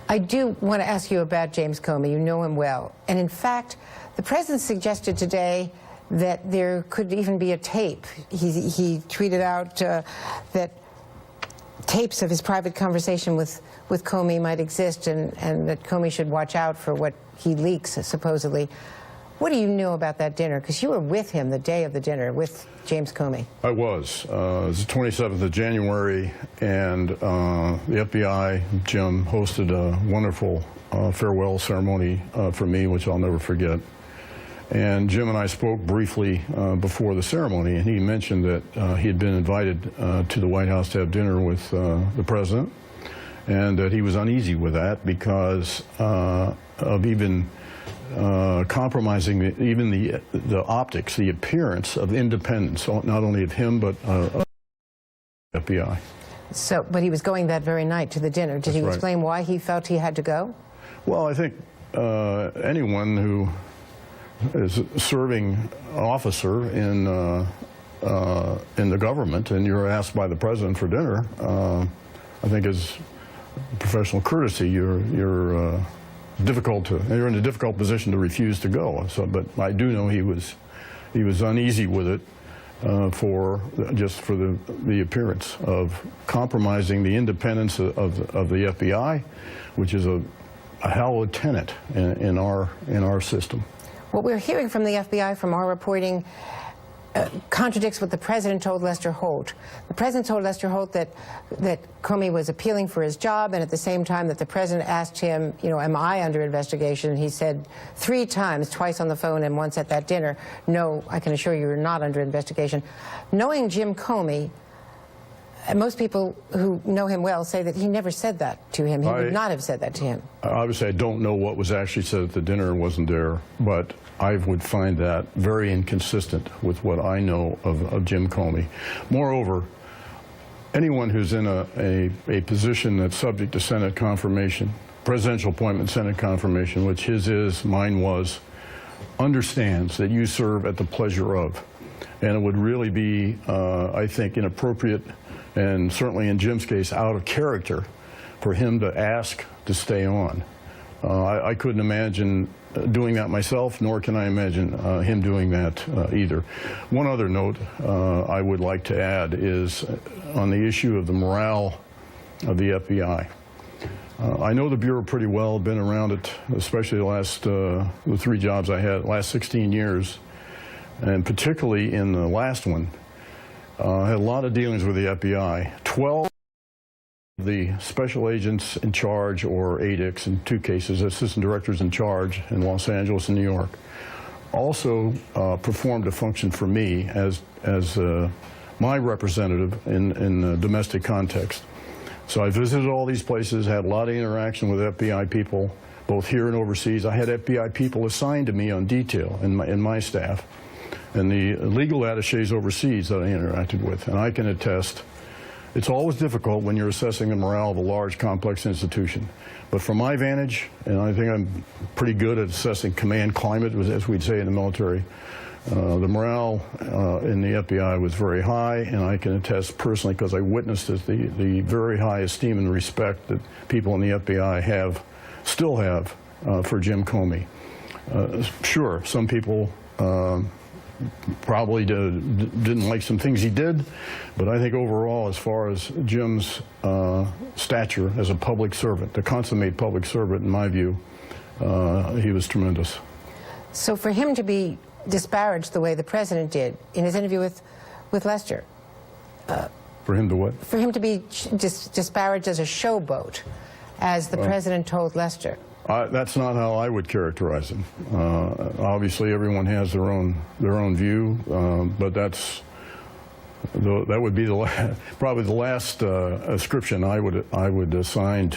I do want to ask you about James Comey. You know him well. And in fact, the president suggested today that there could even be a tape. He tweeted out that tapes of his private conversation with Comey might exist, and that Comey should watch out for what he leaks, supposedly. What do you know about that dinner? Because you were with him the day of the dinner with James Comey. I was. It was the 27th of January, and the FBI, Jim, hosted a wonderful farewell ceremony for me, which I'll never forget. And Jim and I spoke briefly before the ceremony, and he mentioned that he had been invited to the White House to have dinner with the president, and that he was uneasy with that because of even compromising even the optics, the appearance of independence, not only of him but of the FBI. So, but he was going that very night to the dinner. Did he explain why he felt he had to go? Well, I think anyone who is a serving officer in the government, and you're asked by the president for dinner, I think is professional courtesy. You're in a difficult position to refuse to go. So, but I do know he was uneasy with it just for the appearance of compromising the independence of the FBI, which is a hallowed tenet in our system. What we're hearing from the FBI, from our reporting, contradicts what the president told Lester Holt. The president told Lester Holt that Comey was appealing for his job, and at the same time that the president asked him, you know, am I under investigation? And he said 3 times, twice on the phone and once at that dinner, no, I can assure you you're not under investigation. Knowing Jim Comey, most people who know him well say that he never said that to him. He would not have said that to him. Obviously, I don't know what was actually said at the dinner and wasn't there, but I would find that very inconsistent with what I know of Jim Comey. Moreover, anyone who's in a position that's subject to Senate confirmation, presidential appointment, Senate confirmation, which his is, mine was, understands that you serve at the pleasure of. And it would really be, I think, inappropriate, and certainly in Jim's case, out of character, for him to ask to stay on. I couldn't imagine doing that myself, nor can I imagine him doing that either. One other note I would like to add is on the issue of the morale of the FBI. I know the Bureau pretty well, been around it, especially the 3 jobs I had, last 16 years, and particularly in the last one. I had a lot of dealings with the FBI. 12 of the special agents in charge, or ADICs in 2 cases, assistant directors in charge in Los Angeles and New York, also performed a function for me as my representative in the domestic context. So I visited all these places, had a lot of interaction with FBI people, both here and overseas. I had FBI people assigned to me on detail in my staff, and the legal attaches overseas that I interacted with. And I can attest, it's always difficult when you're assessing the morale of a large, complex institution. But from my vantage, and I think I'm pretty good at assessing command climate, as we'd say in the military, the morale in the FBI was very high, and I can attest personally, because I witnessed it, the very high esteem and respect that people in the FBI still have for Jim Comey. Sure, some people probably didn't like some things he did, but I think overall, as far as Jim's stature as a public servant, the consummate public servant in my view, he was tremendous. So for him to be disparaged the way the president did in his interview with Lester. For him to what? For him to be disparaged as a showboat, as the president told Lester. That's not how I would characterize him. Obviously, everyone has their own view, but that would be probably the last ascription I would assign to